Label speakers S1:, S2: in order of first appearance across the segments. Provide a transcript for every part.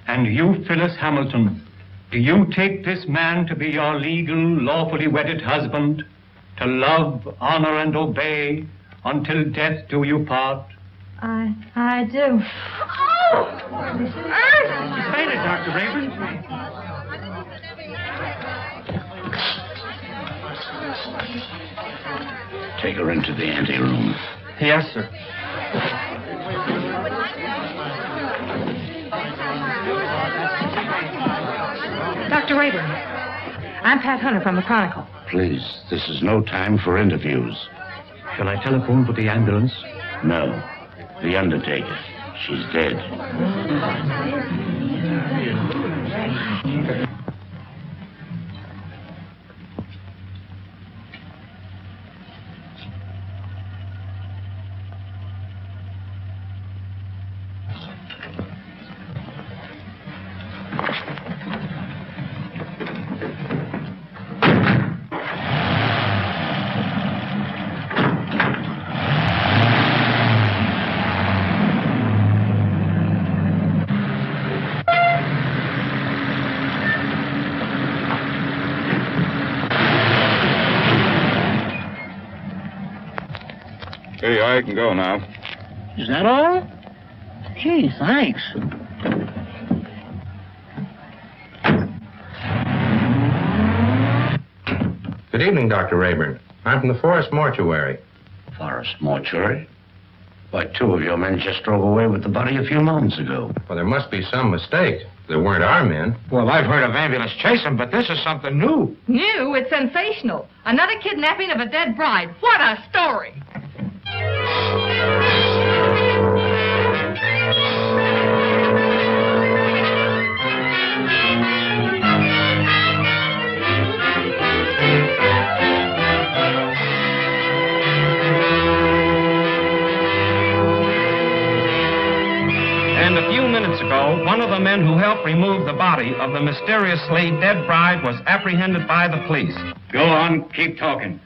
S1: And you, Phyllis Hamilton, do you take this man to be your legal, lawfully wedded husband, to love, honor, and obey until death do you part?
S2: I do. Oh!
S1: She's fainted, Dr. Raven.
S3: Take her into the anteroom.
S1: Yes, sir.
S2: Dr. Rayburn, I'm Pat Hunter from the Chronicle.
S3: Please, this is no time for interviews.
S1: Shall I telephone for the ambulance?
S3: No. The undertaker. She's dead.
S4: Here you are, you can go now.
S5: Is that all? Gee, thanks.
S6: Good evening, Dr. Rayburn. I'm from the Forest Mortuary.
S3: Forest Mortuary? Why, two of your men just drove away with the body a few moments ago.
S6: Well, there must be some mistake. They weren't our men.
S7: Well, I've heard of ambulance chasing, but this is something new.
S2: New? It's sensational. Another kidnapping of a dead bride. What a story!
S7: And a few minutes ago, one of the men who helped remove the body of the mysteriously dead bride was apprehended by the police.
S1: Go on, keep talking.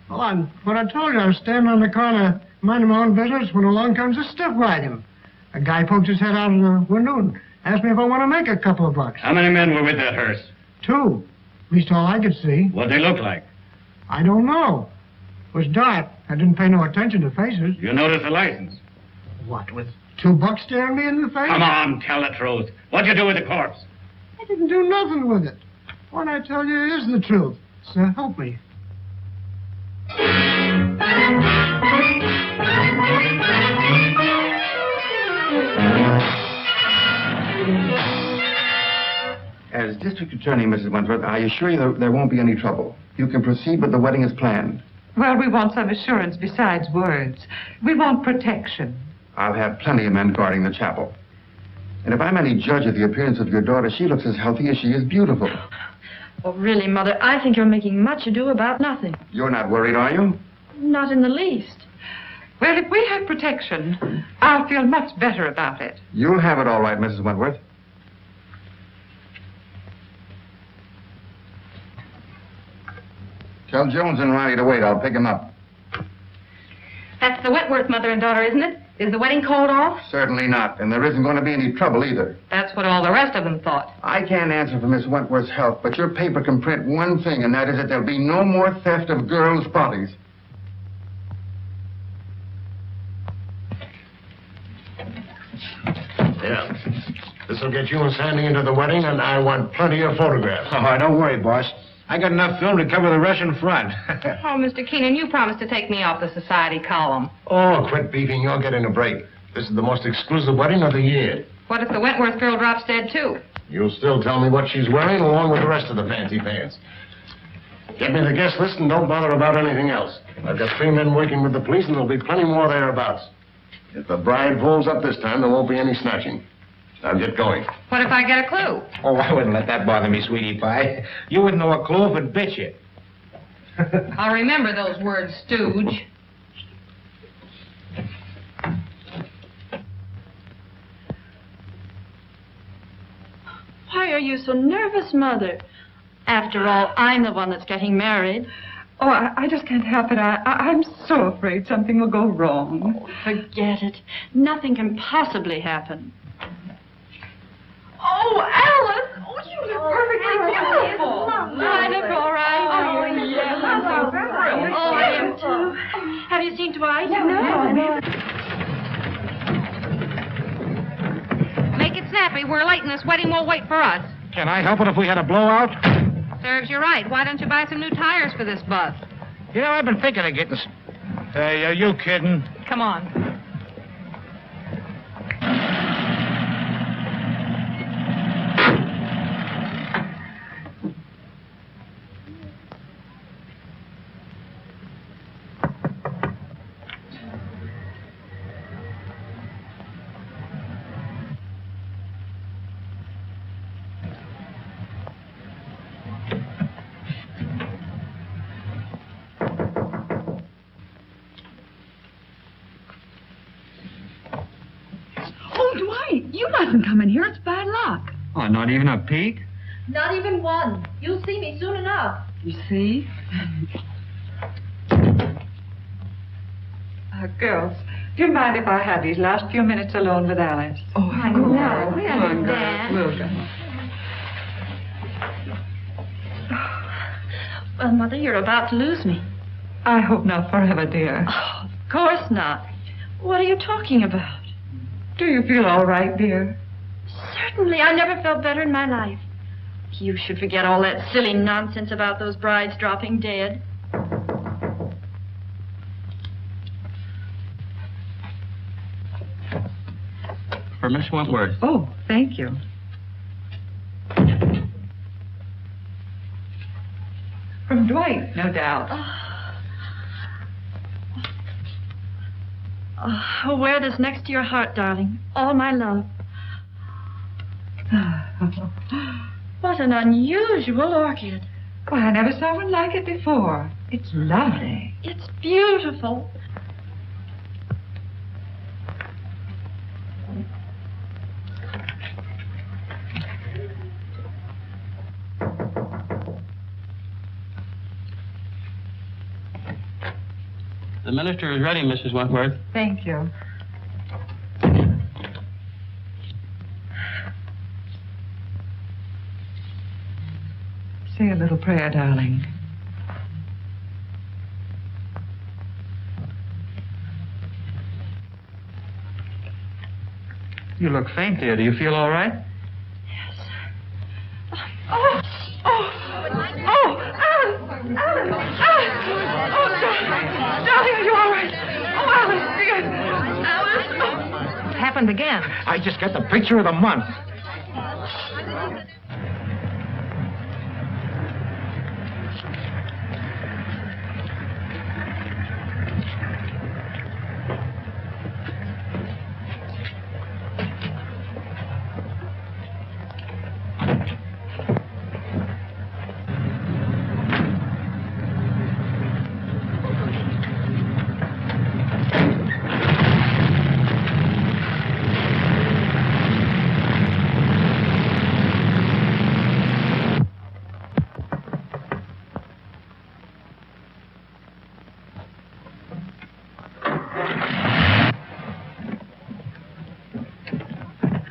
S5: Well, what I told you, I was standing on the corner, minding my own business, when along comes a stiff wagon. A guy poked his head out of the window and asked me if I want to make a couple of bucks.
S1: How many men were with that hearse?
S5: 2. At least all I could see.
S1: What'd they look like?
S5: I don't know. It was dark. I didn't pay no attention to faces.
S1: You noticed the license?
S5: What, with 2 bucks staring me in the face?
S1: Come on, tell the truth. What'd you do with the corpse?
S5: I didn't do nothing with it. What I tell you is the truth. So help me.
S8: As District Attorney, Mrs. Wentworth, I assure you there won't be any trouble. You can proceed with the wedding as planned.
S2: Well, we want some assurance besides words. We want protection.
S8: I'll have plenty of men guarding the chapel. And if I'm any judge of the appearance of your daughter, she looks as healthy as she is beautiful.
S2: Oh, really, Mother, I think you're making much ado about nothing.
S8: You're not worried, are you?
S2: Not in the least. Well, if we have protection, I'll feel much better about it.
S8: You'll have it all right, Mrs. Wentworth. Tell Jones and Riley to wait. I'll pick him up.
S2: That's the Wentworth mother and daughter, isn't it? Is the wedding called off?
S8: Certainly not. And there isn't going to be any trouble either.
S2: That's what all the rest of them thought.
S8: I can't answer for Miss Wentworth's health, but your paper can print one thing, and that is that there'll be no more theft of girls' bodies.
S3: Yeah.
S9: This will get you and Sandy into the wedding, and I want plenty of photographs.
S6: Oh, don't worry, boss. I got enough film to cover the Russian front.
S2: Oh, Mr. Keenan, you promised to take me off the society column.
S9: Oh, quit beefing. You're getting a break. This is the most exclusive wedding of the year.
S2: What if the Wentworth girl drops dead, too?
S9: You'll still tell me what she's wearing, along with the rest of the fancy pants. Get me the guest list and don't bother about anything else. I've got 3 men working with the police, and there'll be plenty more thereabouts. If the bride pulls up this time, there won't be any snatching. Now get going.
S2: What if I get a clue?
S6: Oh, I wouldn't let that bother me, sweetie pie. You wouldn't know a clue if it bit you.
S2: I'll remember those words, stooge.
S10: Why are you so nervous, Mother? After all, I'm the one that's getting married.
S2: Oh, I just can't help it. I'm so afraid something will go wrong.
S10: Oh, forget it. Nothing can possibly happen.
S2: Oh, Alice! Oh, you look perfectly beautiful.
S10: I look all right.
S2: Oh, yes.
S10: Oh, I am too. Have you seen Dwight?
S2: No.
S11: Make it snappy. We're late and this wedding won't wait for us.
S6: Can I help it if we had a blowout?
S11: Serves you right. Why don't you buy some new tires for this bus?
S6: You know, I've been thinking of getting... Hey, are you kidding?
S2: Come on. You mustn't come in here. It's bad luck.
S1: Oh, not even a peek?
S12: Not even one. You'll see me soon enough.
S2: You see? Girls, do you mind if I have these last few minutes alone with Alice?
S10: Oh, I know. We
S2: Come on, girls.
S10: understand.
S2: We'll go.
S10: Well, Mother, you're about to lose me.
S2: I hope not forever, dear.
S10: Oh, of course not. What are you talking about?
S2: Do you feel all right, dear?
S10: Certainly. I never felt better in my life. You should forget all that silly nonsense about those brides dropping dead.
S1: For Miss Wentworth.
S2: Oh, thank you. From Dwight, no doubt.
S10: Oh, wear this next to your heart, darling. All my love. What an unusual orchid.
S2: Well, I never saw one like it before. It's lovely.
S10: It's beautiful.
S1: The minister is ready, Mrs. Wentworth.
S2: Thank you. Say a little prayer, darling.
S1: You look faint, dear. Do you feel all right?
S10: Yes.
S2: Oh, Alice! Oh, darling, are you all right? Oh, Alice, dear. Alice.
S11: It happened again.
S6: I just got the picture of the month.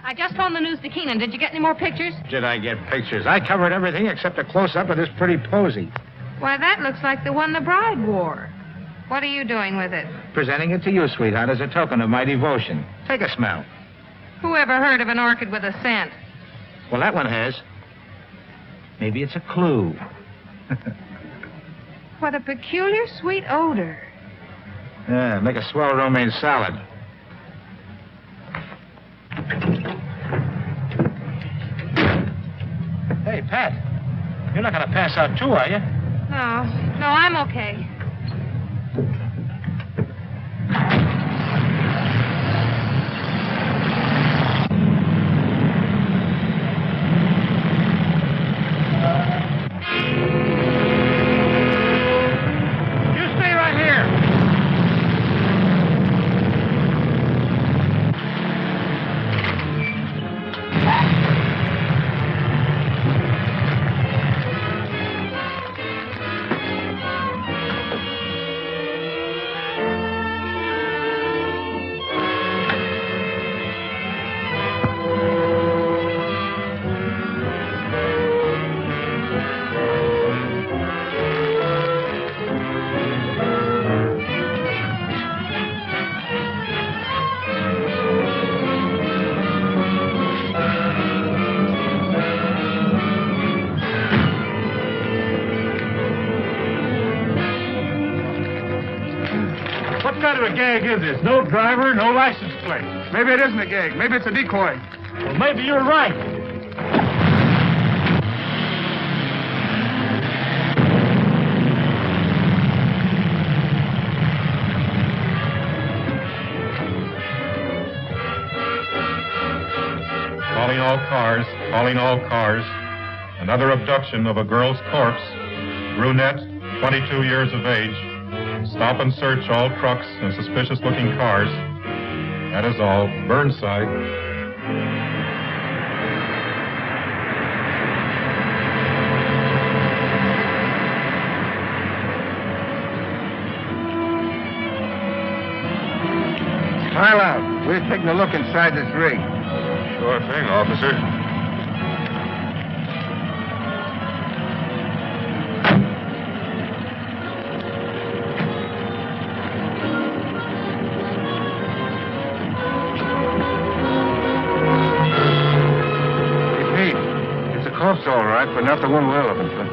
S11: I just phoned the news to Keenan. Did you get any more pictures?
S6: Did I get pictures? I covered everything except a close-up of this pretty posy.
S11: Why, that looks like the one the bride wore. What are you doing with it?
S6: Presenting it to you, sweetheart, as a token of my devotion. Take a smell.
S11: Who ever heard of an orchid with a scent?
S13: Well, that one has. Maybe it's a clue.
S11: What a peculiar sweet odor.
S13: Yeah, make a swell romaine salad. Hey, Pat. You're not going to pass out too, are you?
S11: No, I'm okay.
S14: What gag is this? No driver, no license plate. Maybe it isn't a gag. Maybe it's a decoy.
S13: Well, maybe you're right.
S15: Calling all cars, calling all cars. Another abduction of a girl's corpse. Brunette, 22 years of age. Stop and search all trucks and suspicious-looking cars. That is all. Burnside.
S14: Smile out. We're taking a look inside this rig.
S4: Sure thing, officer. It's all right, but not the one we're looking for.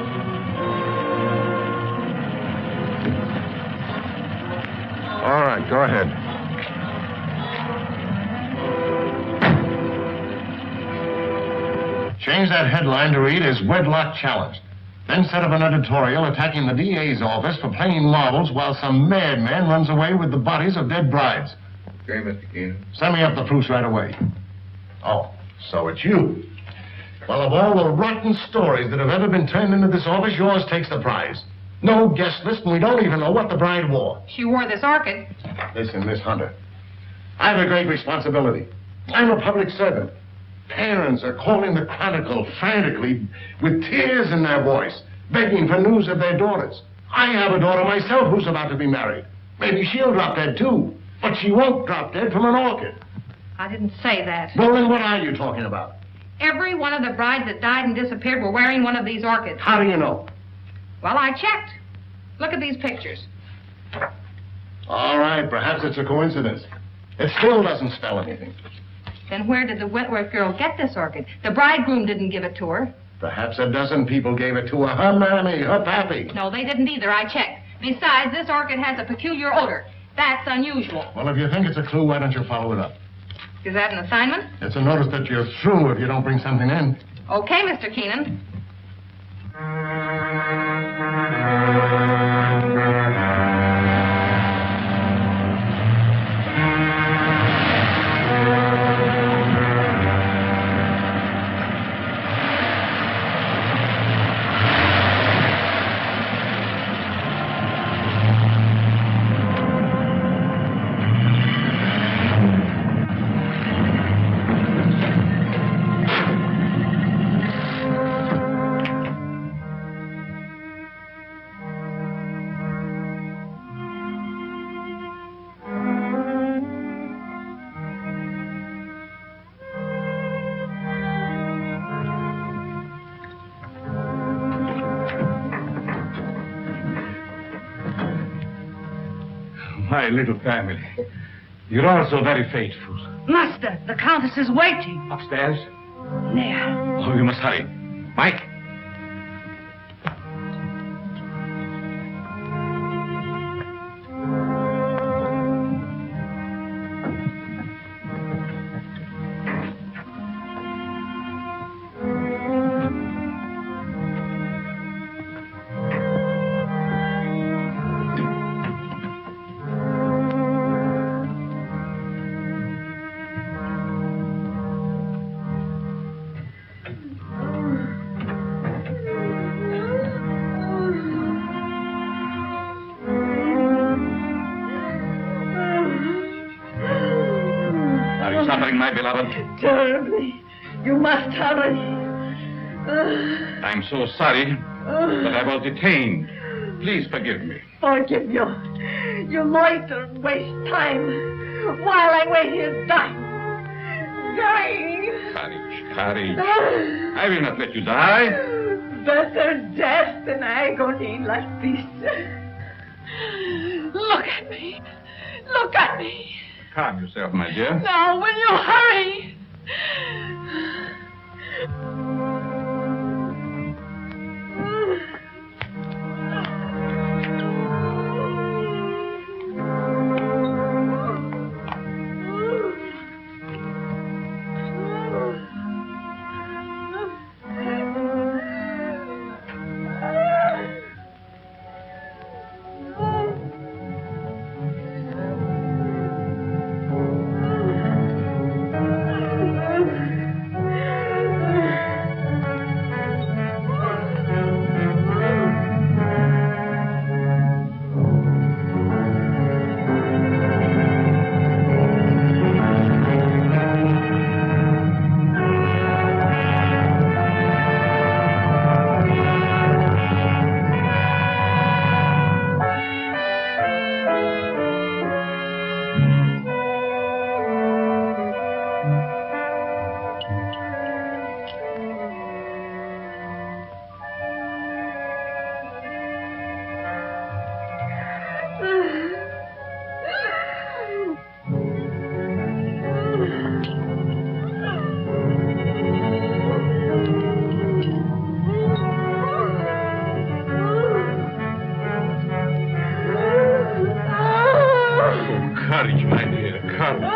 S4: All right, go ahead.
S9: Change that headline to read as Wedlock Challenged. Then set up an editorial attacking the DA's office for playing marbles while some madman runs away with the bodies of dead brides.
S4: Okay, Mr. Keenan.
S9: Send me up the proofs right away. Oh, so it's you. Well, of all the rotten stories that have ever been turned into this office, yours takes the prize. No guest list, and we don't even know what the bride wore.
S11: She wore this orchid.
S9: Listen, Miss Hunter. I have a great responsibility. I'm a public servant. Parents are calling the Chronicle frantically with tears in their voice, begging for news of their daughters. I have a daughter myself who's about to be married. Maybe she'll drop dead, too. But she won't drop dead from an orchid.
S11: I didn't say that.
S9: Well, then what are you talking about?
S11: Every one of the brides that died and disappeared were wearing one of these orchids.
S9: How do you know?
S11: Well, I checked. Look at these pictures.
S9: All right, perhaps it's a coincidence. It still doesn't spell anything.
S11: Then where did the Wentworth girl get this orchid? The bridegroom didn't give it to her.
S9: Perhaps a dozen people gave it to her. Her mammy, her pappy.
S11: No, they didn't either. I checked. Besides, this orchid has a peculiar odor. That's unusual.
S9: Well, if you think it's a clue, why don't you follow it up?
S11: Is that an assignment?
S9: It's a notice that you're through if you don't bring something in.
S11: Okay, Mr. Keenan.
S14: My little family.
S16: You're also very faithful.
S2: Master, the Countess is waiting.
S16: Upstairs?
S2: There.
S16: Oh, you must hurry. Mike? Suffering, my beloved?
S2: Terribly. You must hurry.
S16: I'm so sorry that I was detained. Please forgive me.
S2: Forgive you. You loiter and waste time while I wait here dying. Dying.
S16: Courage. I will not let you die.
S2: Better death than agony like this. Look at me. Look at me.
S16: Calm yourself, my dear.
S2: Now, will you hurry?
S16: Courage, my dear, courage.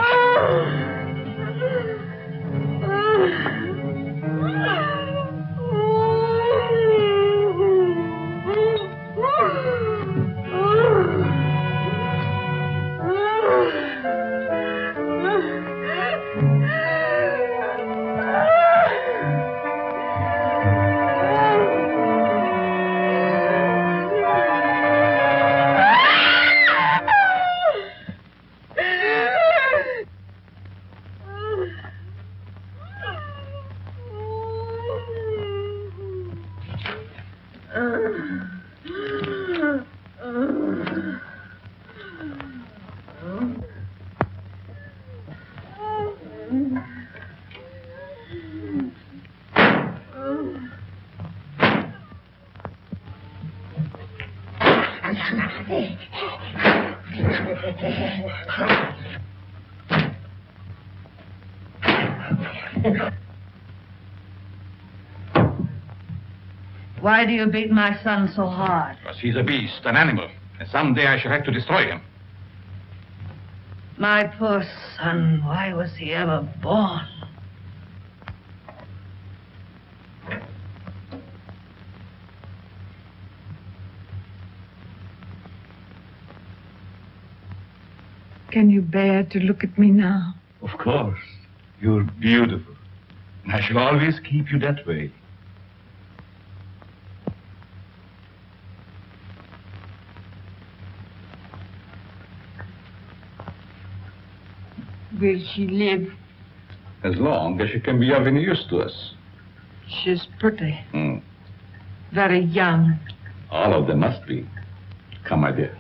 S2: Why do you beat my son so hard?
S16: Because he's a beast, an animal, and someday I shall have to destroy him.
S2: My poor son, why was he ever born? Can you bear to look at me now?
S16: Of course. You're beautiful. And I shall always keep you that way.
S2: Will she live?
S16: As long as she can be of any use to us.
S2: She's pretty. Very young.
S16: All of them must be. Come, my dear.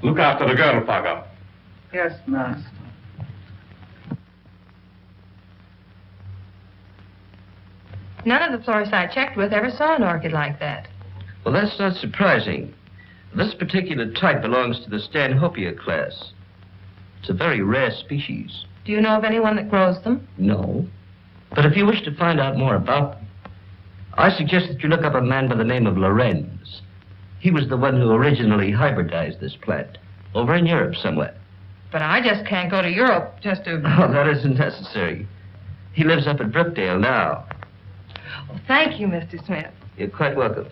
S16: Look after the girl, Fargo.
S2: Yes, master.
S11: None of the florists I checked with ever saw an orchid like that.
S13: Well, that's not surprising.
S17: This particular type belongs to the Stanhopea class. It's a very rare species.
S11: Do you know of anyone that grows them?
S17: No. But if you wish to find out more about them, I suggest that you look up a man by the name of Lorenz. He was the one who originally hybridized this plant, over in Europe somewhere.
S11: But I just can't go to Europe just to...
S17: Oh, that isn't necessary. He lives up at Brookdale now.
S11: Well, thank you, Mr. Smith.
S17: You're quite welcome.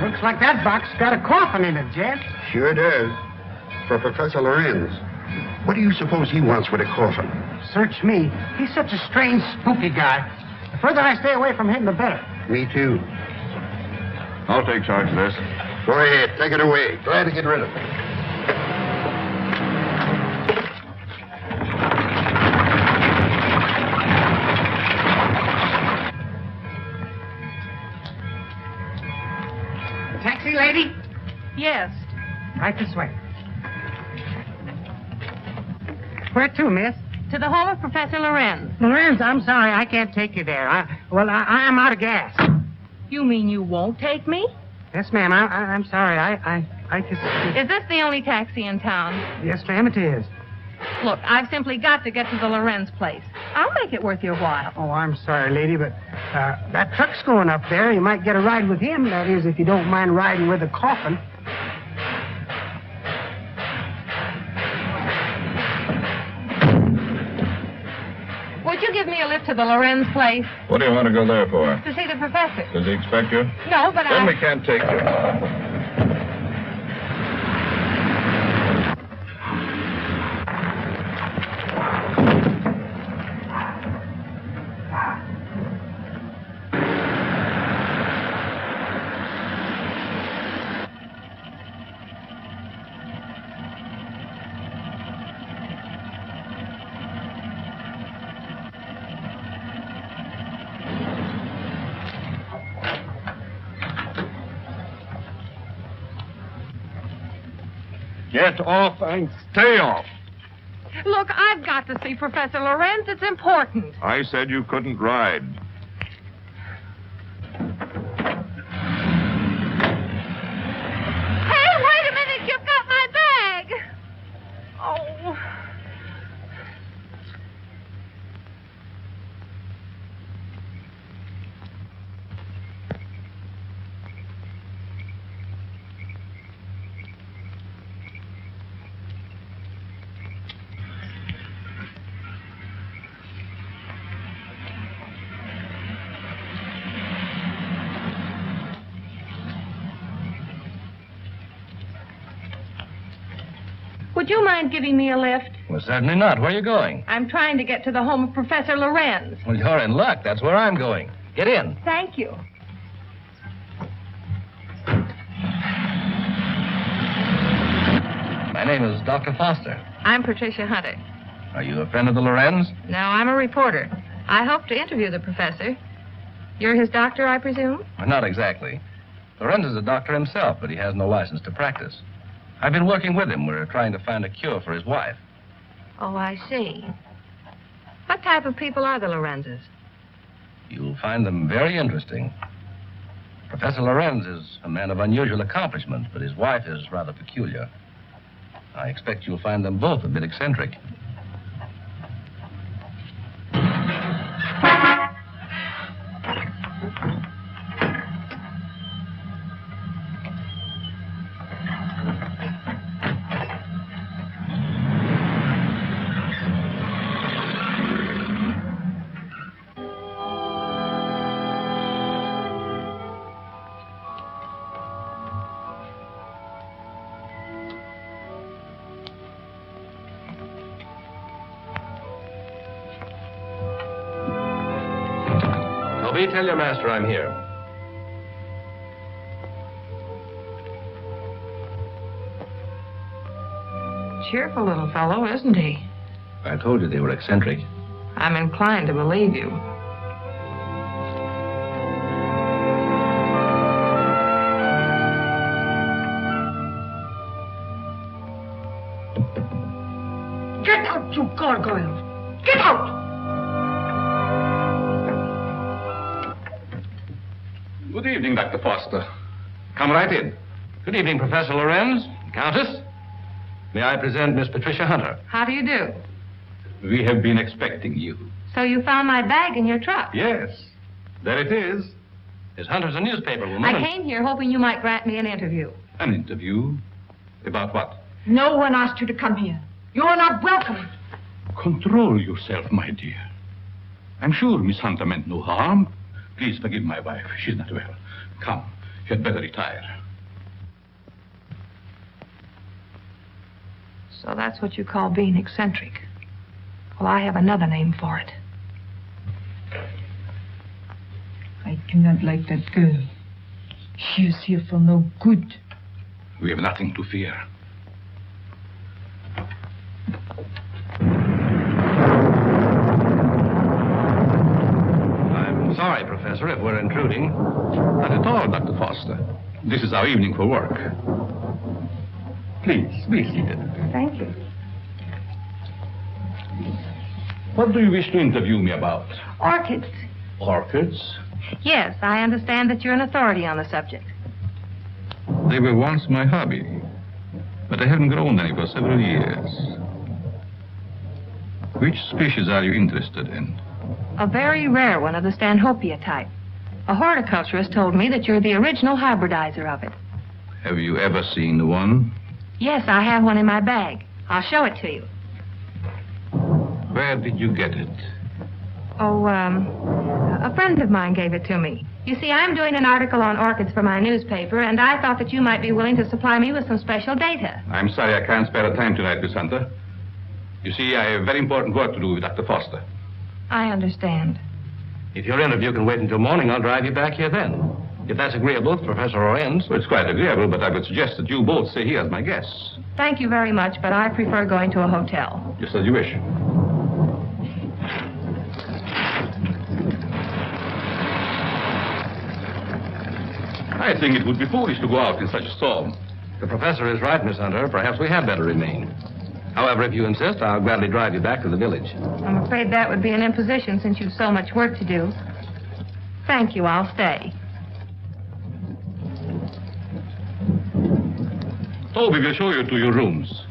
S5: Looks like that box got a coffin in it, Jed.
S8: Sure does. For Professor Lorenz. What do you suppose he wants with a coffin?
S5: Search me. He's such a strange, spooky guy. The further I stay away from him, the better.
S8: Me too.
S4: I'll take charge of this.
S8: Go ahead, take it away. Glad to get rid of it.
S5: Taxi, lady?
S11: Yes.
S5: Right this way. Where to, miss?
S11: To the home of Professor Lorenz.
S5: Lorenz, I'm sorry, I can't take you there. I'm out of gas.
S11: You mean you won't take me?
S5: Yes, ma'am. I'm sorry. I just...
S11: Is this the only taxi in town?
S5: Yes, ma'am, it is.
S11: Look, I've simply got to get to the Lorenz place. I'll make it worth your while.
S5: Oh, I'm sorry, lady, but that truck's going up there. You might get a ride with him. That is, if you don't mind riding with a coffin.
S11: Would you give me a lift to the Lorenz place?
S4: What do you want to go there for?
S11: To see the professor.
S4: Does he expect you?
S11: No, but
S4: Then we can't take you. Get off and stay off.
S11: Look, I've got to see Professor Lorenz. It's important.
S4: I said you couldn't ride.
S11: Hey, wait a minute. You've got my bag. Oh. Would you mind giving me a lift?
S18: Well, certainly not. Where are you going?
S11: I'm trying to get to the home of Professor Lorenz.
S18: Well, you're in luck. That's where I'm going. Get in.
S11: Thank you.
S18: My name is Dr. Foster.
S11: I'm Patricia Hunter.
S18: Are you a friend of the Lorenz?
S11: No, I'm a reporter. I hope to interview the professor. You're his doctor, I presume?
S18: Well, not exactly. Lorenz is a doctor himself, but he has no license to practice. I've been working with him. We're trying to find a cure for his wife.
S11: Oh, I see. What type of people are the Lorenzes?
S18: You'll find them very interesting. Professor Lorenz is a man of unusual accomplishment, but his wife is rather peculiar. I expect you'll find them both a bit eccentric. Tell your master I'm here.
S11: Cheerful little fellow, isn't he?
S18: I told you they were eccentric.
S11: I'm inclined to believe you.
S5: Get out, you gargoyles! Get out!
S16: Good evening, Dr. Foster. Come right in.
S18: Good evening, Professor Lorenz. Countess. May I present Miss Patricia Hunter?
S11: How do you do?
S16: We have been expecting you.
S11: So you found my bag in your truck?
S16: Yes. There it is.
S18: Miss Hunter's a newspaper woman.
S11: I came here hoping you might grant me an interview.
S16: An interview? About what?
S2: No one asked you to come here. You are not welcome.
S16: Control yourself, my dear. I'm sure Miss Hunter meant no harm. Please forgive my wife. She's not well. Come, you had better retire.
S11: So that's what you call being eccentric. Well, I have another name for it.
S2: I do not like that girl. She is here for no good.
S16: We have nothing to fear.
S18: I'm sorry, Professor, if we're intruding.
S16: Not at all, Dr. Foster. This is our evening for work. Please, be seated.
S11: Thank you.
S16: What do you wish to interview me about?
S11: Orchids.
S16: Orchids?
S11: Yes, I understand that you're an authority on the subject.
S16: They were once my hobby, but I haven't grown any for several years. Which species are you interested in?
S11: A very rare one of the Stanhopea type. A horticulturist told me that you're the original hybridizer of it.
S16: Have you ever seen one?
S11: Yes, I have one in my bag. I'll show it to you.
S16: Where did you get it?
S11: Oh, a friend of mine gave it to me. You see, I'm doing an article on orchids for my newspaper, and I thought that you might be willing to supply me with some special data.
S16: I'm sorry I can't spare the time tonight, Miss Hunter. You see, I have very important work to do with Dr. Foster.
S11: I understand.
S18: If your interview can wait until morning, I'll drive you back here then. If that's agreeable to Professor Lorenz.
S16: Well, it's quite agreeable, but I would suggest that you both stay here as my guests.
S11: Thank you very much, but I prefer going to a hotel.
S16: Just as you wish. I think it would be foolish to go out in such a storm.
S18: The professor is right, Miss Hunter. Perhaps we had better remain. However, if you insist, I'll gladly drive you back to the village.
S11: I'm afraid that would be an imposition since you've so much work to do. Thank you. I'll stay.
S16: Toby will show you to your rooms.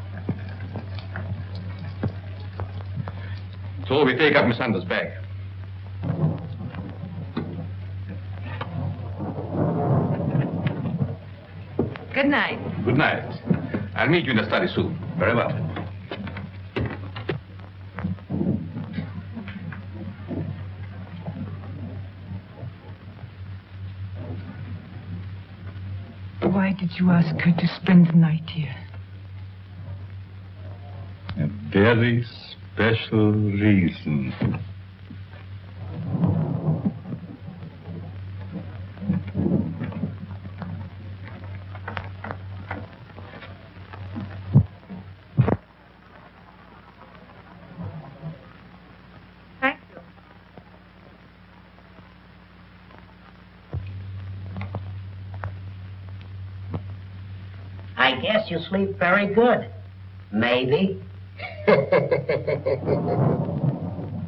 S16: Toby, take up Miss Hunter's bag.
S11: Good night.
S16: Good night. I'll meet you in the study soon. Very well.
S2: Why did you ask her to spend the night here?
S16: A very special reason.
S19: I guess you sleep very good. Maybe.
S18: The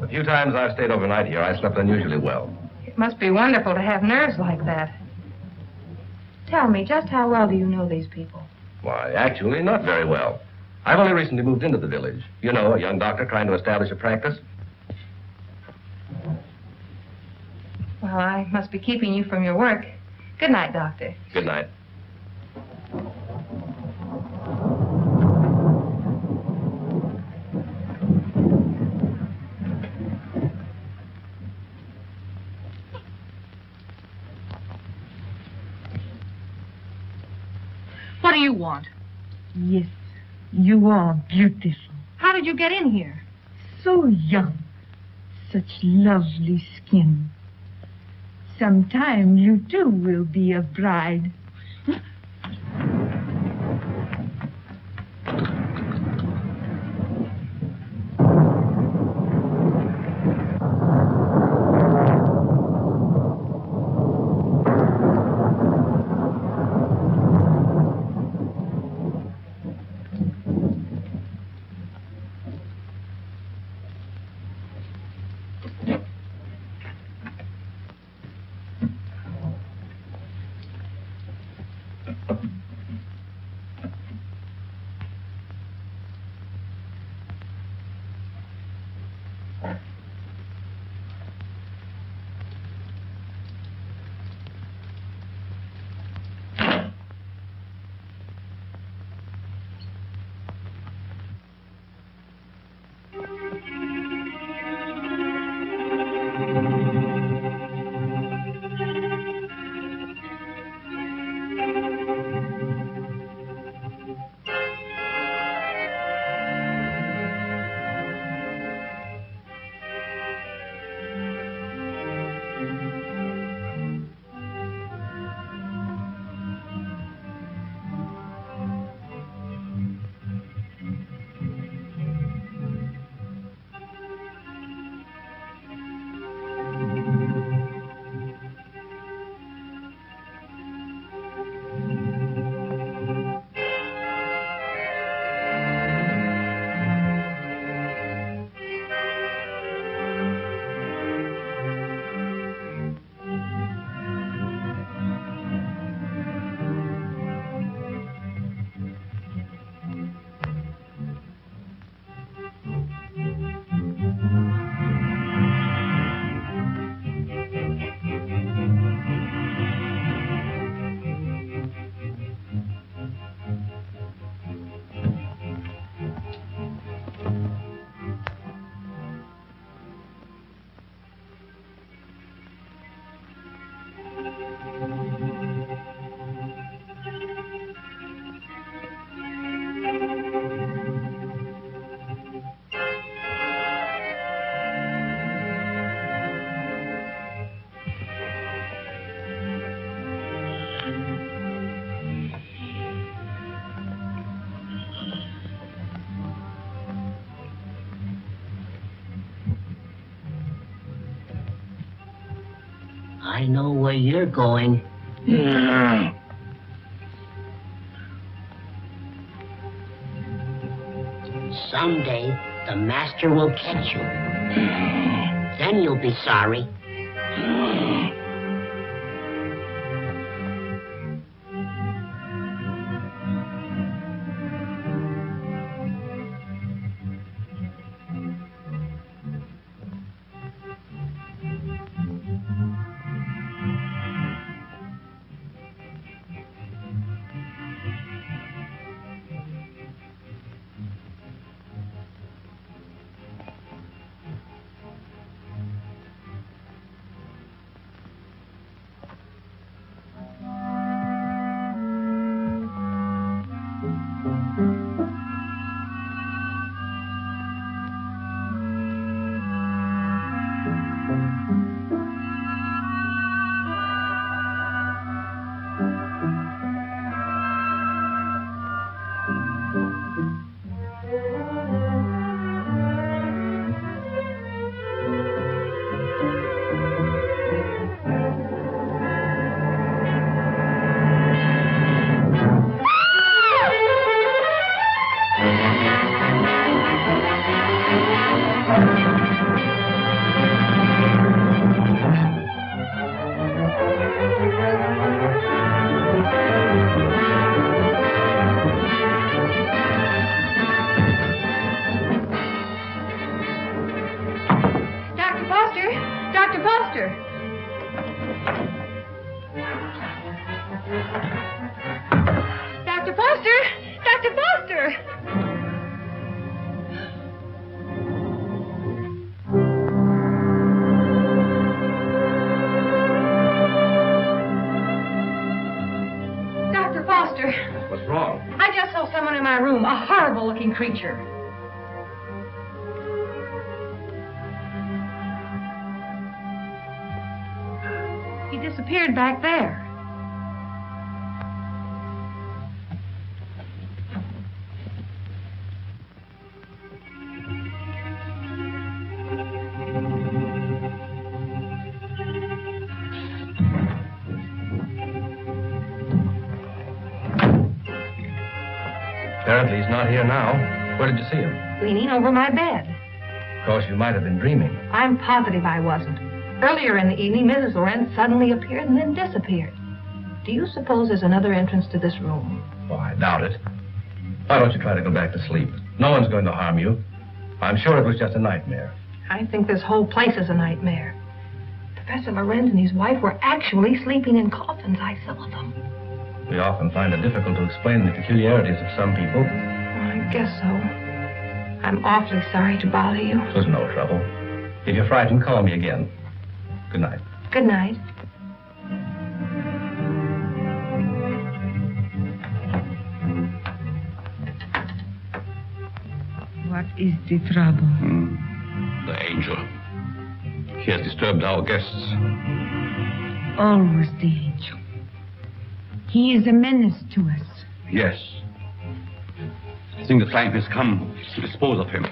S18: few times I've stayed overnight here, I slept unusually well.
S11: It must be wonderful to have nerves like that. Tell me, just how well do you know these people?
S18: Why, actually, not very well. I've only recently moved into the village. You know, a young doctor trying to establish a practice.
S11: Well, I must be keeping you from your work. Good night, Doctor.
S18: Good night.
S2: What do you want? Yes, you are beautiful.
S11: How did you get in here?
S2: So young. Such lovely skin. Sometime you too will be a bride.
S19: I know where you're going. Someday, the master will catch you. Then you'll be sorry.
S11: What's wrong? I just saw someone in my room, a horrible-looking creature. He disappeared back there.
S18: Apparently he's not here now. Where did you see him?
S11: Leaning over my bed.
S18: Of course, you might have been dreaming.
S11: I'm positive I wasn't. Earlier in the evening, Mrs. Lorenz suddenly appeared and then disappeared. Do you suppose there's another entrance to this room?
S18: Oh, I doubt it. Why don't you try to go back to sleep? No one's going to harm you. I'm sure it was just a nightmare.
S11: I think this whole place is a nightmare. Professor Lorenz and his wife were actually sleeping in coffins, I saw them.
S18: We often find it difficult to explain the peculiarities of some people.
S11: I guess so. I'm awfully sorry to bother you.
S18: It was no trouble. If you're frightened, call me again. Good night.
S11: Good night.
S20: What is the trouble?
S16: The angel. He has disturbed our guests.
S20: Always the angel. He is a menace to us.
S16: Yes. I think the time has come to dispose of him.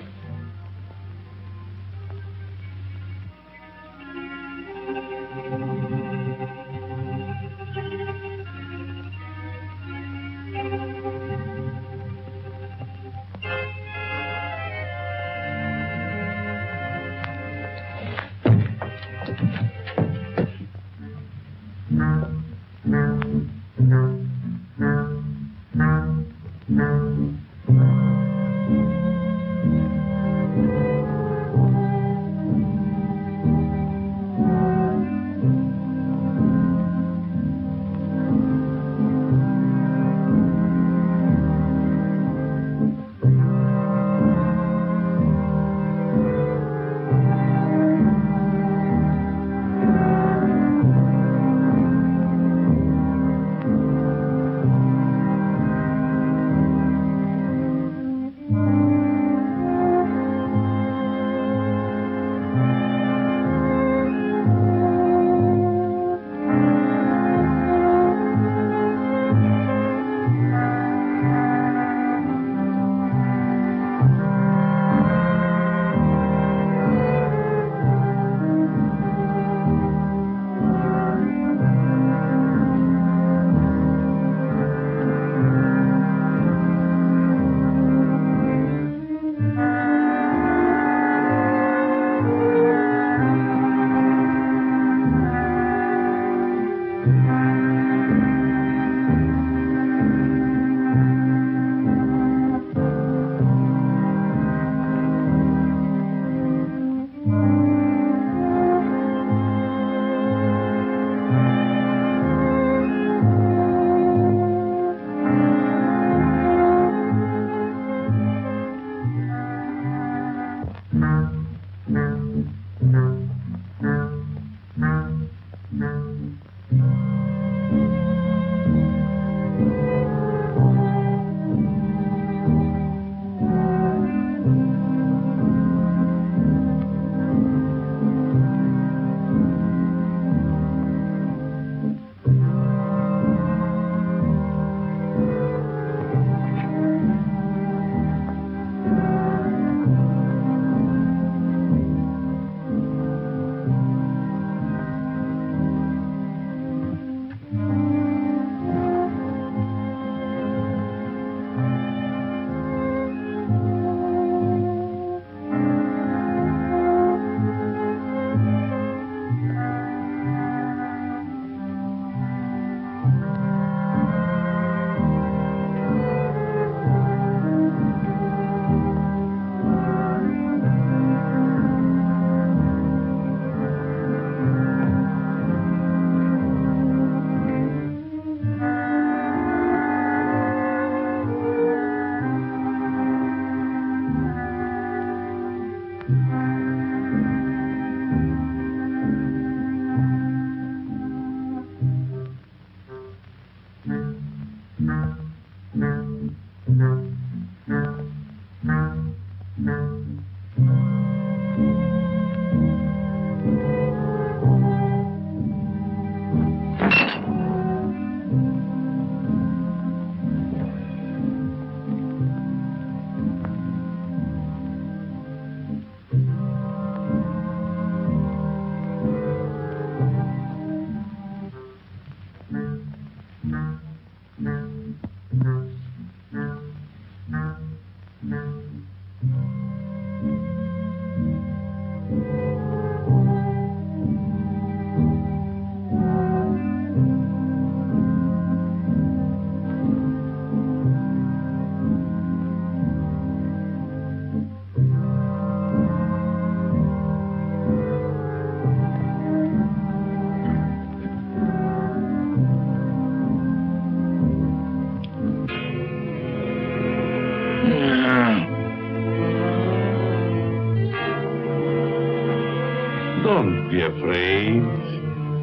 S16: Don't be afraid.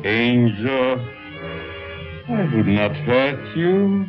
S16: Angel, I would not hurt you.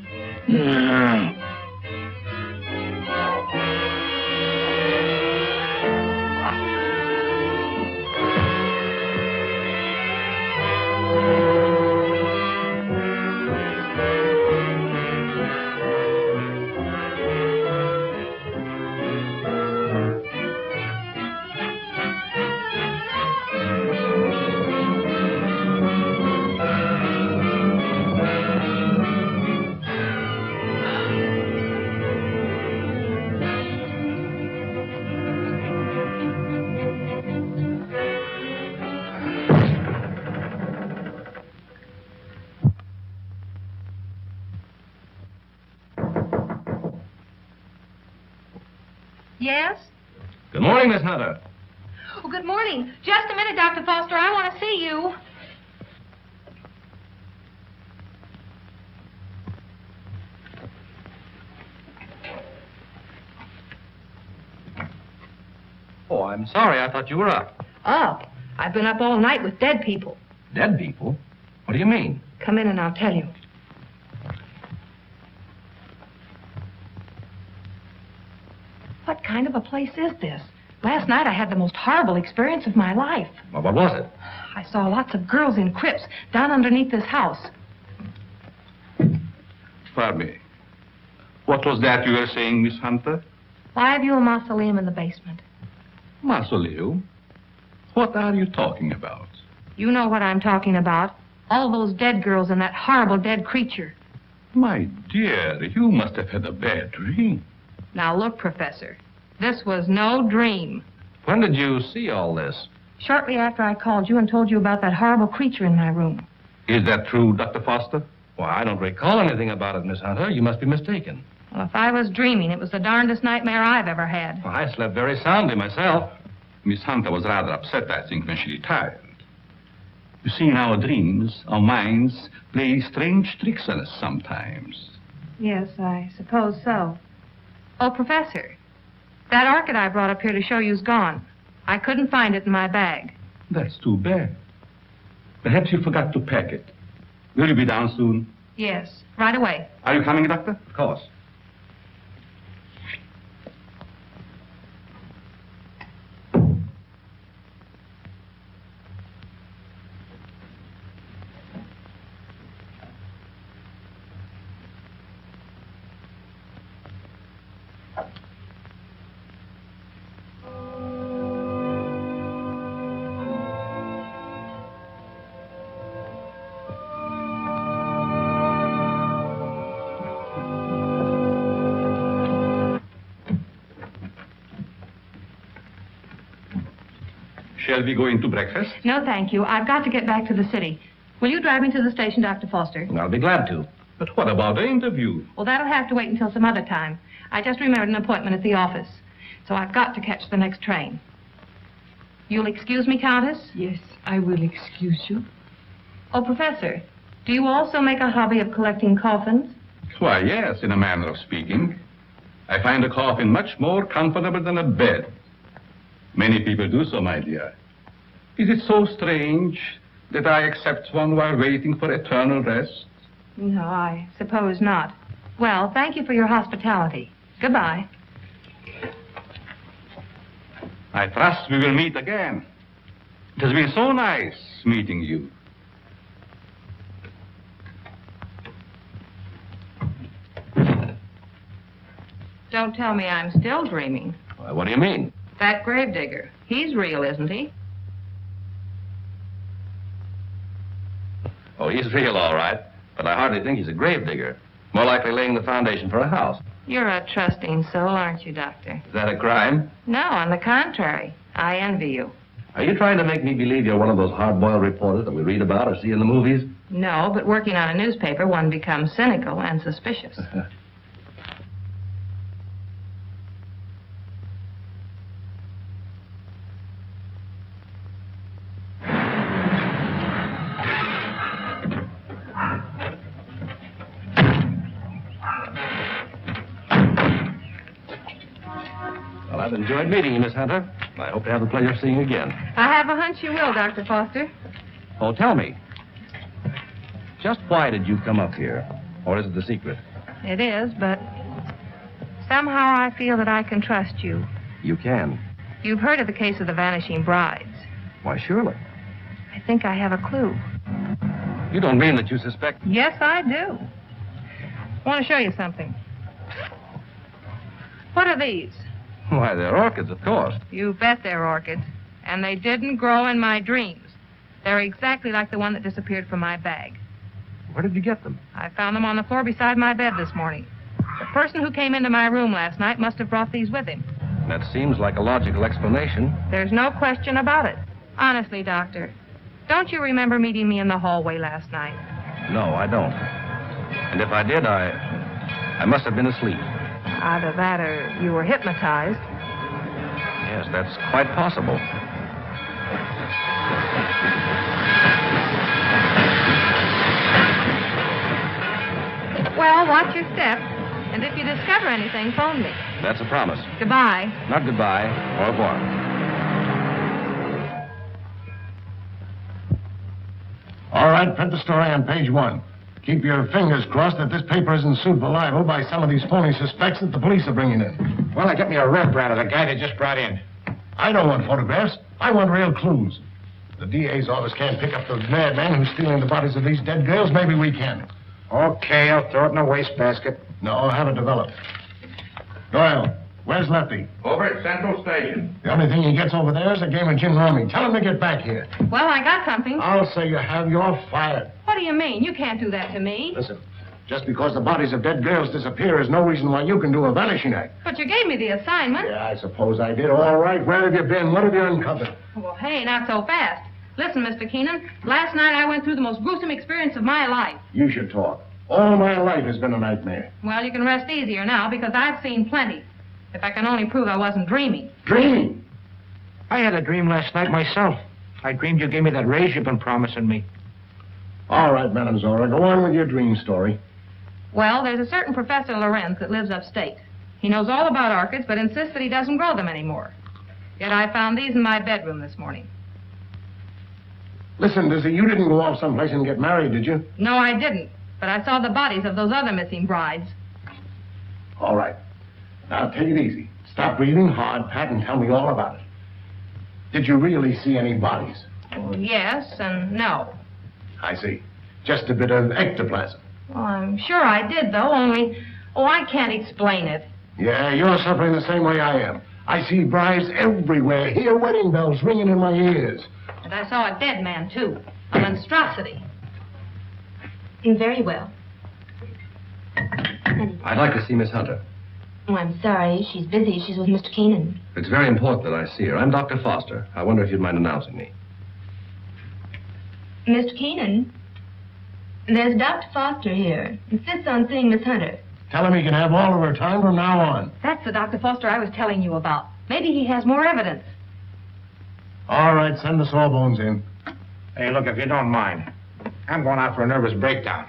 S11: Yes?
S18: Good morning, Miss Hunter.
S11: Oh, good morning. Just a minute, Dr. Foster. I want to see you.
S18: Oh, I'm sorry. I thought you were up.
S11: Up? I've been up all night with dead people.
S18: Dead people? What do you mean?
S11: Come in and I'll tell you. What kind of a place is this? Last night I had the most horrible experience of my life.
S18: Well, what was it?
S11: I saw lots of girls in crypts down underneath this house.
S16: Pardon me. What was that you were saying, Miss Hunter?
S11: Why have you a mausoleum in the basement?
S16: Mausoleum? What are you talking about?
S11: You know what I'm talking about. All those dead girls and that horrible dead creature.
S16: My dear, you must have had a bad dream.
S11: Now look, Professor, this was no dream.
S18: When did you see all this?
S11: Shortly after I called you and told you about that horrible creature in my room.
S16: Is that true, Dr. Foster?
S18: Well, I don't recall anything about it, Miss Hunter. You must be mistaken.
S11: Well, if I was dreaming, it was the darndest nightmare I've ever had.
S18: Well, I slept very soundly myself.
S16: Miss Hunter was rather upset, I think, when she retired. You see, in our dreams, our minds play strange tricks on us sometimes.
S11: Yes, I suppose so. Oh, Professor, that orchid I brought up here to show you's gone. I couldn't find it in my bag.
S16: That's too bad. Perhaps you forgot to pack it. Will you be down soon?
S11: Yes, right away.
S16: Are you coming, Doctor?
S18: Of course.
S16: Shall we go into breakfast?
S11: No, thank you. I've got to get back to the city. Will you drive me to the station, Dr. Foster?
S18: I'll be glad to.
S16: But what about the interview?
S11: Well, that'll have to wait until some other time. I just remembered an appointment at the office. So I've got to catch the next train. You'll excuse me, Countess?
S20: Yes, I will excuse you.
S11: Oh, Professor, do you also make a hobby of collecting coffins?
S16: Why, yes, in a manner of speaking. I find a coffin much more comfortable than a bed. Many people do so, my dear. Is it so strange that I accept one while waiting for eternal rest?
S11: No, I suppose not. Well, thank you for your hospitality. Goodbye.
S16: I trust we will meet again. It has been so nice meeting you.
S11: Don't tell me I'm still dreaming.
S18: Why, what do you mean?
S11: That gravedigger. He's real, isn't he?
S18: Oh, he's real, all right. But I hardly think he's a gravedigger. More likely laying the foundation for a house.
S11: You're a trusting soul, aren't you, Doctor?
S18: Is that a crime?
S11: No, on the contrary. I envy you.
S18: Are you trying to make me believe you're one of those hard-boiled reporters that we read about or see in the movies?
S11: No, but working on a newspaper, one becomes cynical and suspicious.
S18: Well, I've enjoyed meeting you, Miss Hunter. I hope to have the pleasure of seeing you again.
S11: I have a hunch you will, Dr. Foster.
S18: Oh, tell me. Just why did you come up here? Or is it the secret?
S11: It is, but somehow I feel that I can trust you.
S18: You can.
S11: You've heard of the case of the vanishing brides.
S18: Why, surely.
S11: I think I have a clue.
S18: You don't mean that you suspect...
S11: Yes, I do. I want to show you something. What are these?
S18: Why, they're orchids, of course.
S11: You bet they're orchids. And they didn't grow in my dreams. They're exactly like the one that disappeared from my bag.
S18: Where did you get them?
S11: I found them on the floor beside my bed this morning. The person who came into my room last night must have brought these with him.
S18: That seems like a logical explanation.
S11: There's no question about it. Honestly, Doctor, don't you remember meeting me in the hallway last night?
S18: No, I don't. And if I did, I must have been asleep.
S11: Either that or you were hypnotized.
S18: Yes, that's quite possible.
S11: Well, watch your step. And if you discover anything, phone me.
S18: That's a promise.
S11: Goodbye.
S18: Not goodbye. Au revoir.
S9: All right, print the story on page 1. Keep your fingers crossed that this paper isn't sued for libel by some of these phony suspects that the police are bringing in.
S6: Well, I get me a Rembrandt of the guy they just brought in.
S9: I don't want photographs. I want real clues. The DA's office can't pick up the madman who's stealing the bodies of these dead girls. Maybe we can.
S6: Okay, I'll throw it in a wastebasket.
S9: No, I'll have it developed. Doyle, where's Lefty?
S16: Over at Central Station.
S9: The only thing he gets over there is a game of gin rummy. Tell him to get back here.
S11: Well, I got something.
S9: I'll say you have. You're fired.
S11: What do you mean? You can't do that to me.
S9: Listen, just because the bodies of dead girls disappear is no reason why you can do a vanishing act.
S11: But you gave me the assignment.
S9: Yeah, I suppose I did. All right, where have you been? What have you uncovered?
S11: Well, hey, not so fast. Listen, Mr. Keenan, last night I went through the most gruesome experience of my life.
S9: You should talk. All my life has been a nightmare.
S11: Well, you can rest easier now because I've seen plenty. If I can only prove I wasn't dreaming.
S9: Dreaming?
S13: I had a dream last night myself. I dreamed you gave me that raise you've been promising me.
S9: All right, Madam Zora, go on with your dream story.
S11: Well, there's a certain Professor Lorenz that lives upstate. He knows all about orchids, but insists that he doesn't grow them anymore. Yet I found these in my bedroom this morning.
S9: Listen, Dizzy, you didn't go off someplace and get married, did you?
S11: No, I didn't. But I saw the bodies of those other missing brides.
S9: All right. Now, take it easy. Stop breathing hard, Pat, and tell me all about it. Did you really see any bodies?
S11: Well, yes and no.
S9: I see. Just a bit of ectoplasm.
S11: Well, I'm sure I did, though, only... Oh, I can't explain it.
S9: Yeah, you're suffering the same way I am. I see brides everywhere. Hear wedding bells ringing in my ears.
S11: And I saw a dead man, too. A monstrosity.
S21: Very well.
S18: I'd like to see Miss Hunter.
S21: Oh, I'm sorry. She's busy. She's with Mr. Keenan.
S18: It's very important that I see her. I'm Dr. Foster. I wonder if you'd mind announcing me.
S21: Mr. Keenan, there's Dr. Foster here. Insists on seeing Miss Hunter.
S9: Tell him he can have all of her time from now on.
S11: That's the Dr. Foster I was telling you about. Maybe he has more evidence.
S9: All right, send the sawbones in.
S6: Hey, look, if you don't mind, I'm going out for a nervous breakdown.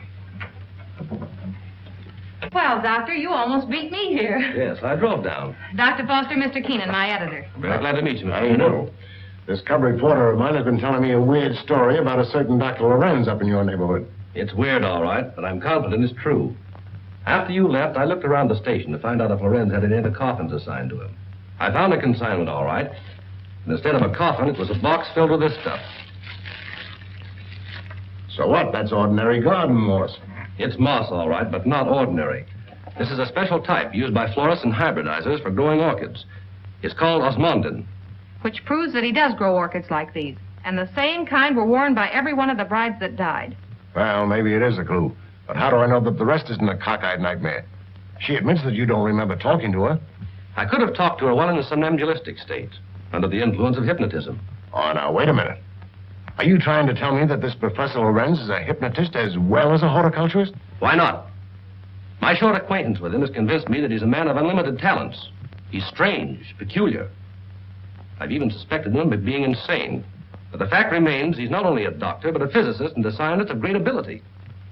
S11: Well, Doctor, you almost beat me here.
S18: Yes, I drove down.
S11: Dr. Foster, Mr. Keenan, my editor.
S18: Very glad to meet you.
S9: I know. This cub reporter of mine has been telling me a weird story about a certain Dr. Lorenz up in your neighborhood.
S18: It's weird, all right, but I'm confident it's true. After you left, I looked around the station to find out if Lorenz had any other coffins assigned to him. I found a consignment, all right. And instead of a coffin, it was a box filled with this stuff.
S9: So what? That's ordinary garden moss.
S18: It's moss, all right, but not ordinary. This is a special type used by florists and hybridizers for growing orchids. It's called osmundin.
S11: Which proves that he does grow orchids like these. And the same kind were worn by every one of the brides that died.
S9: Well, maybe it is a clue. But how do I know that the rest isn't a cockeyed nightmare? She admits that you don't remember talking to her.
S18: I could have talked to her while in a somnambulistic state, under the influence of hypnotism.
S9: Oh, now, wait a minute. Are you trying to tell me that this Professor Lorenz is a hypnotist as well as a horticulturist?
S18: Why not? My short acquaintance with him has convinced me that he's a man of unlimited talents. He's strange, peculiar. I've even suspected him of being insane. But the fact remains he's not only a doctor, but a physicist and a scientist of great ability.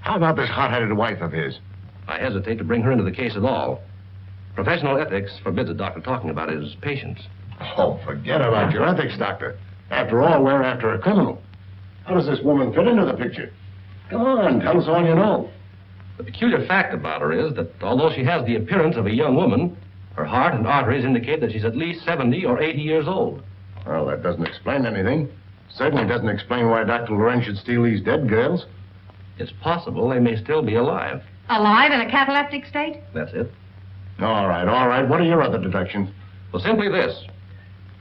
S9: How about this hot-headed wife of his?
S18: I hesitate to bring her into the case at all. Professional ethics forbids a doctor talking about his patients.
S9: Oh, forget about your ethics, Doctor. After all, we're after a criminal. How does this woman fit into the picture? Come on, tell us all you know.
S18: The peculiar fact about her is that although she has the appearance of a young woman, her heart and arteries indicate that she's at least 70 or 80 years old.
S9: Well, that doesn't explain anything. Certainly doesn't explain why Dr. Lorenz should steal these dead girls.
S18: It's possible they may still be alive.
S10: Alive in a cataleptic state?
S18: That's it.
S9: All right. What are your other deductions?
S18: Well, simply this.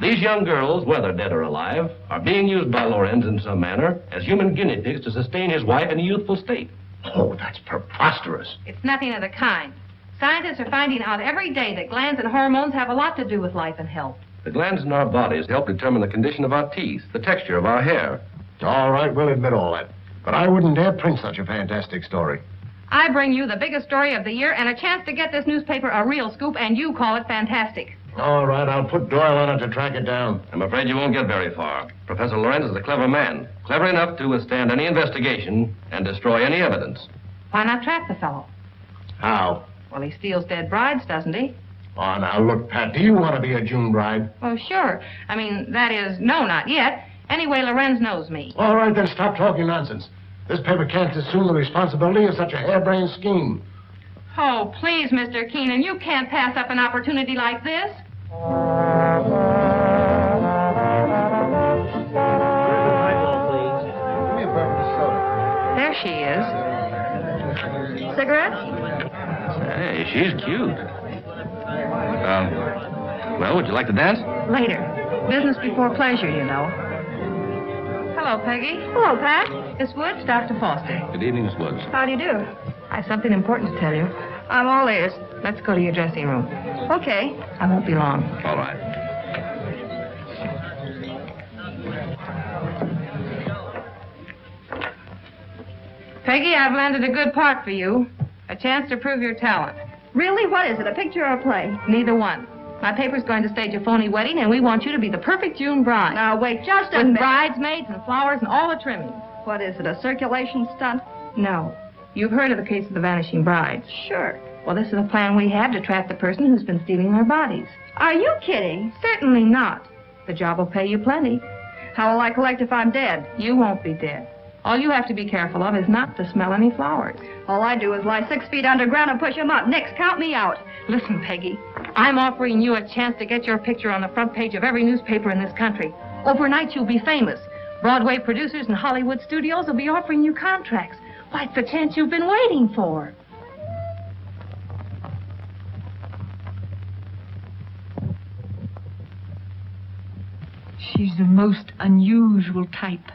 S18: These young girls, whether dead or alive, are being used by Lorenz in some manner as human guinea pigs to sustain his wife in a youthful state.
S9: Oh, that's preposterous.
S11: It's nothing of the kind. Scientists are finding out every day that glands and hormones have a lot to do with life and health.
S18: The glands in our bodies help determine the condition of our teeth, the texture of our hair.
S9: All right, we'll admit all that. But I wouldn't dare print such a fantastic story.
S11: I bring you the biggest story of the year and a chance to get this newspaper a real scoop, and you call it fantastic.
S9: All right, I'll put Doyle on it to track it down.
S18: I'm afraid you won't get very far. Professor Lorenz is a clever man, clever enough to withstand any investigation and destroy any evidence.
S11: Why not trap the fellow?
S9: How?
S11: Well, he steals dead brides, doesn't he?
S9: Oh, now, look, Pat, do you want to be a June bride?
S11: Oh, sure. I mean, that is, no, not yet. Anyway, Lorenz knows me.
S9: All right, then stop talking nonsense. This paper can't assume the responsibility of such a harebrained scheme.
S11: Oh, please, Mr. Keenan, you can't pass up an opportunity like this. There she is.
S10: Cigarettes?
S18: Hey, she's cute. Well, would you like to dance?
S11: Later. Business before pleasure, you know. Hello, Peggy.
S10: Hello, Pat.
S11: Miss Woods, Dr. Foster.
S18: Good evening, Miss Woods.
S10: How do you do?
S11: I have something important to tell you.
S10: I'm all ears.
S11: Let's go to your dressing room.
S10: Okay.
S11: I won't be long.
S18: All right.
S11: Peggy, I've landed a good part for you. A chance to prove your talent.
S10: Really? What is it, a picture or a play?
S11: Neither one. My paper's going to stage a phony wedding, and we want you to be the perfect June bride.
S10: Now, wait just a
S11: With
S10: minute.
S11: bridesmaids and flowers and all the trimmings.
S10: What is it, a circulation stunt?
S11: No. You've heard of the case of the vanishing brides.
S10: Sure.
S11: Well, this is a plan we have to track the person who's been stealing their bodies.
S10: Are you kidding?
S11: Certainly not. The job will pay you plenty.
S10: How will I collect if I'm dead?
S11: You won't be dead. All you have to be careful of is not to smell any flowers.
S10: All I do is lie 6 feet underground and push them up. Nix, count me out.
S11: Listen, Peggy, I'm offering you a chance to get your picture on the front page of every newspaper in this country. Overnight, you'll be famous. Broadway producers and Hollywood studios will be offering you contracts. Why, it's the chance you've been waiting for.
S20: She's the most unusual type.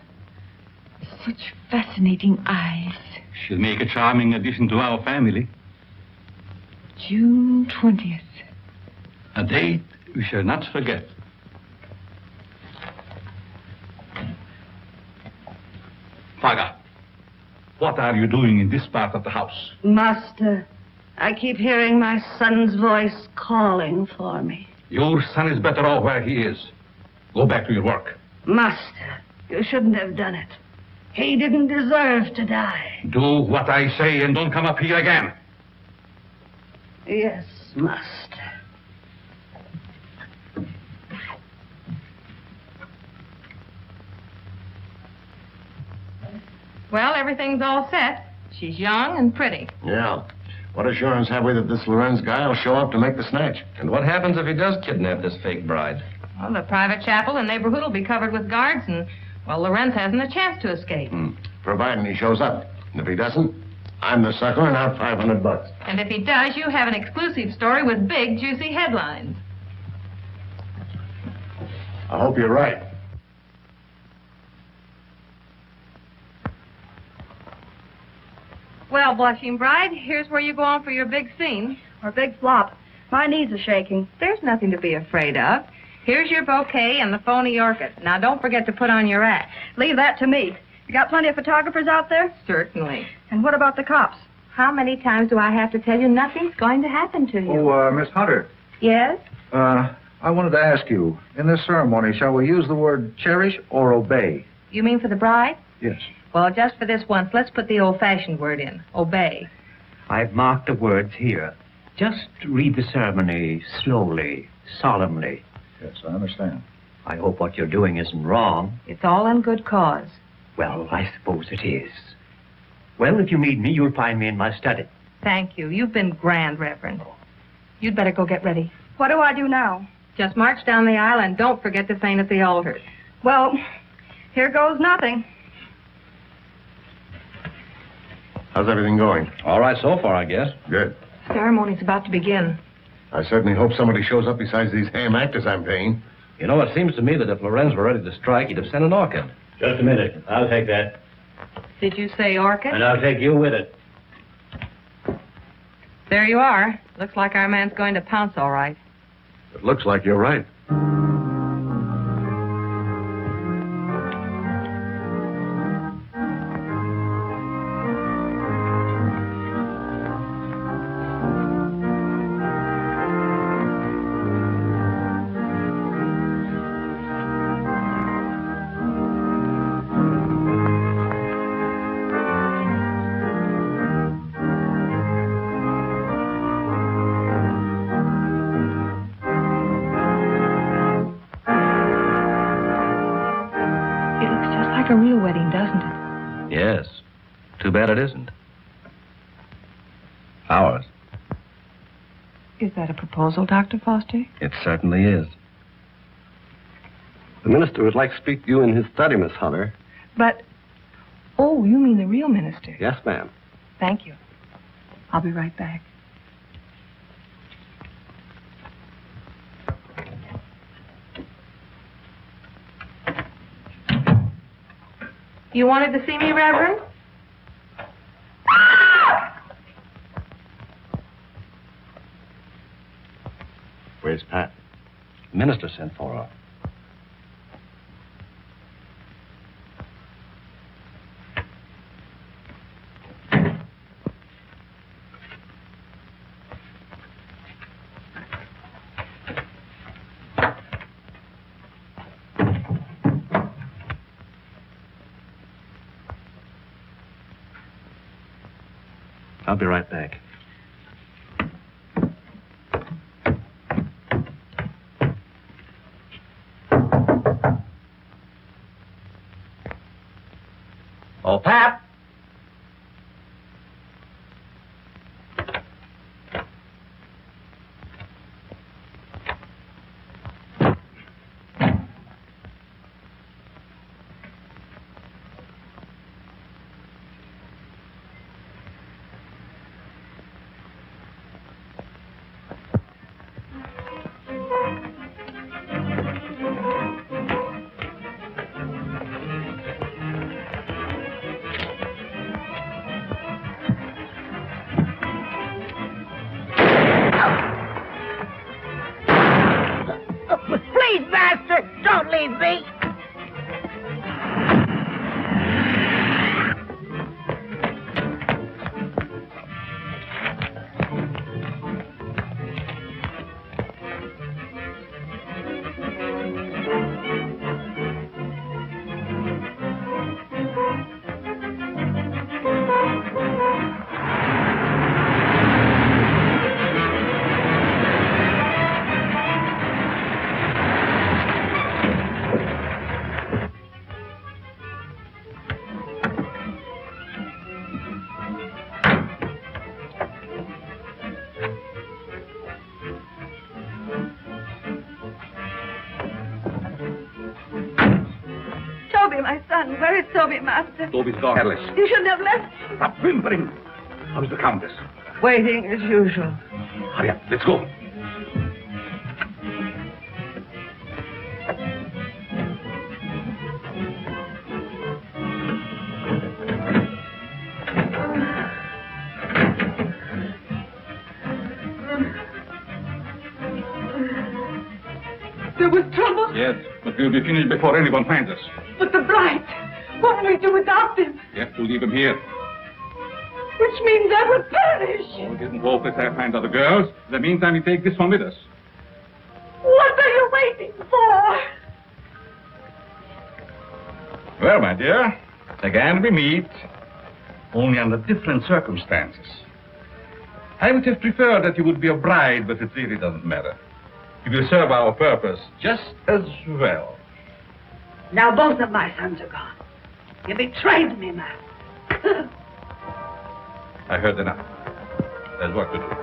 S20: Such fascinating eyes.
S16: She'll make a charming addition to our family.
S20: June 20th.
S16: A date we shall not forget. Faga, what are you doing in this part of the house?
S2: Master, I keep hearing my son's voice calling for me.
S16: Your son is better off where he is. Go back to your work.
S2: Master, you shouldn't have done it. He didn't deserve to die.
S16: Do what I say and don't come up here again.
S2: Yes, master.
S11: Well, everything's all set. She's young and pretty.
S9: Yeah. What assurance have we that this Lorenz guy will show up to make the snatch?
S18: And what happens if he does kidnap this fake bride?
S11: Well, the private chapel and neighborhood will be covered with guards, and, well, Lorenz hasn't a chance to escape.
S9: Providing he shows up. And if he doesn't, I'm the sucker and out $500.
S11: And if he does, you have an exclusive story with big, juicy headlines.
S9: I hope you're right.
S11: Well, blushing bride, here's where you go on for your big scene.
S10: Or big flop. My knees are shaking.
S11: There's nothing to be afraid of. Here's your bouquet and the phony orchid. Now, don't forget to put on your act.
S10: Leave that to me. You got plenty of photographers out there?
S11: Certainly.
S10: And what about the cops?
S11: How many times do I have to tell you nothing's going to happen to you?
S14: Oh, Miss Hunter.
S11: Yes?
S14: I wanted to ask you, in this ceremony, shall we use the word cherish or obey?
S11: You mean for the bride?
S14: Yes.
S11: Well, just for this once, let's put the old-fashioned word in. Obey.
S1: I've marked the words here. Just read the ceremony slowly, solemnly.
S7: Yes, I understand.
S1: I hope what you're doing isn't wrong.
S11: It's all in good cause.
S1: Well, I suppose it is. Well, if you need me, you'll find me in my study.
S11: Thank you. You've been grand, Reverend. You'd better go get ready.
S2: What do I do now?
S11: Just march down the aisle and don't forget to faint at the altar.
S2: Well, here goes nothing.
S9: How's everything going?
S18: All right so far, I guess.
S9: Good.
S11: Ceremony's about to begin.
S9: I certainly hope somebody shows up besides these ham actors I'm paying.
S18: You know, it seems to me that if Lorenz were ready to strike, he'd have sent an orchid.
S3: Just a minute. I'll take that.
S11: Did you say orchid?
S3: And I'll take you with it.
S11: There you are. Looks like our man's going to pounce all right.
S9: It looks like you're right.
S11: A real wedding, doesn't it?
S18: Yes. Too bad it isn't. Ours.
S11: Is that a proposal, Dr. Foster?
S18: It certainly is.
S22: The minister would like to speak to you in his study, Miss Hunter.
S11: But, oh, you mean the real minister?
S22: Yes, ma'am.
S11: Thank you. I'll be right back. You wanted to see me, Reverend?
S9: Where's Pat?
S18: The minister sent for her. I'll be right back. Oh, Pat!
S19: Please, Master, don't leave me.
S2: My son, where is Toby, Master?
S16: Toby's gone. Alice.
S2: You shouldn't have left.
S16: Stop whimpering. How's the Countess?
S2: Waiting as usual.
S16: Hurry up. Let's go.
S2: There was trouble?
S16: Yes, but we'll be finished before anyone finds us.
S2: But the bride, what will we do without him?
S16: You have to leave him here.
S2: Which means I will perish.
S16: Oh, it isn't hopeless I find other girls. In the meantime, we take this one with us.
S2: What are you waiting for?
S16: Well, my dear, again we meet, only under different circumstances. I would have preferred that you would be a bride, but it really doesn't matter.
S4: It will serve our purpose just as well.
S2: Now both of my sons are gone. You betrayed me, Master.
S4: I heard enough. There's work to do.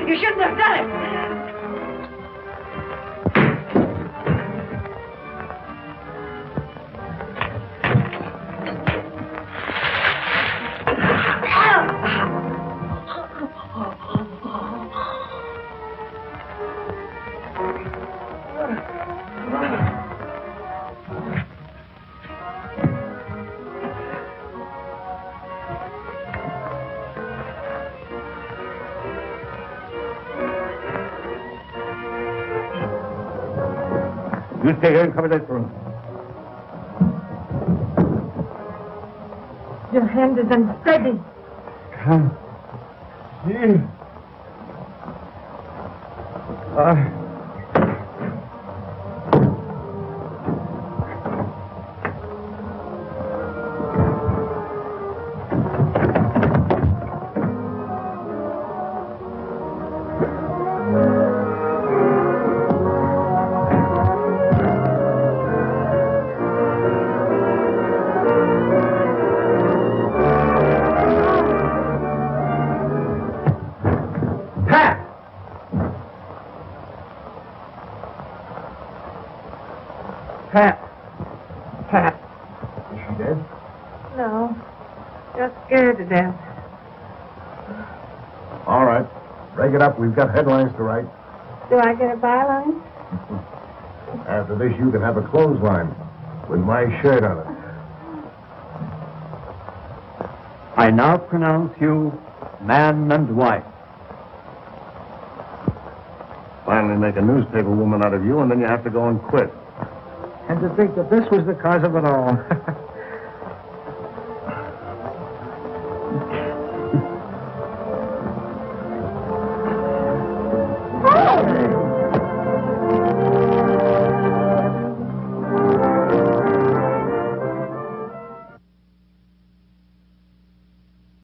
S2: You shouldn't have done it.
S9: You stay here and cover this room.
S20: Your hand is unsteady.
S9: Come. Here.
S5: Pat.
S9: Is she dead?
S20: No. Just scared to death.
S9: All right. Break it up. We've got headlines to write.
S20: Do I get a byline?
S9: After this, you can have a clothesline with my shirt on it.
S1: I now pronounce you man and wife.
S9: Finally make a newspaper woman out of you, and then you have to go and quit.
S5: And to think that this was the cause of it all.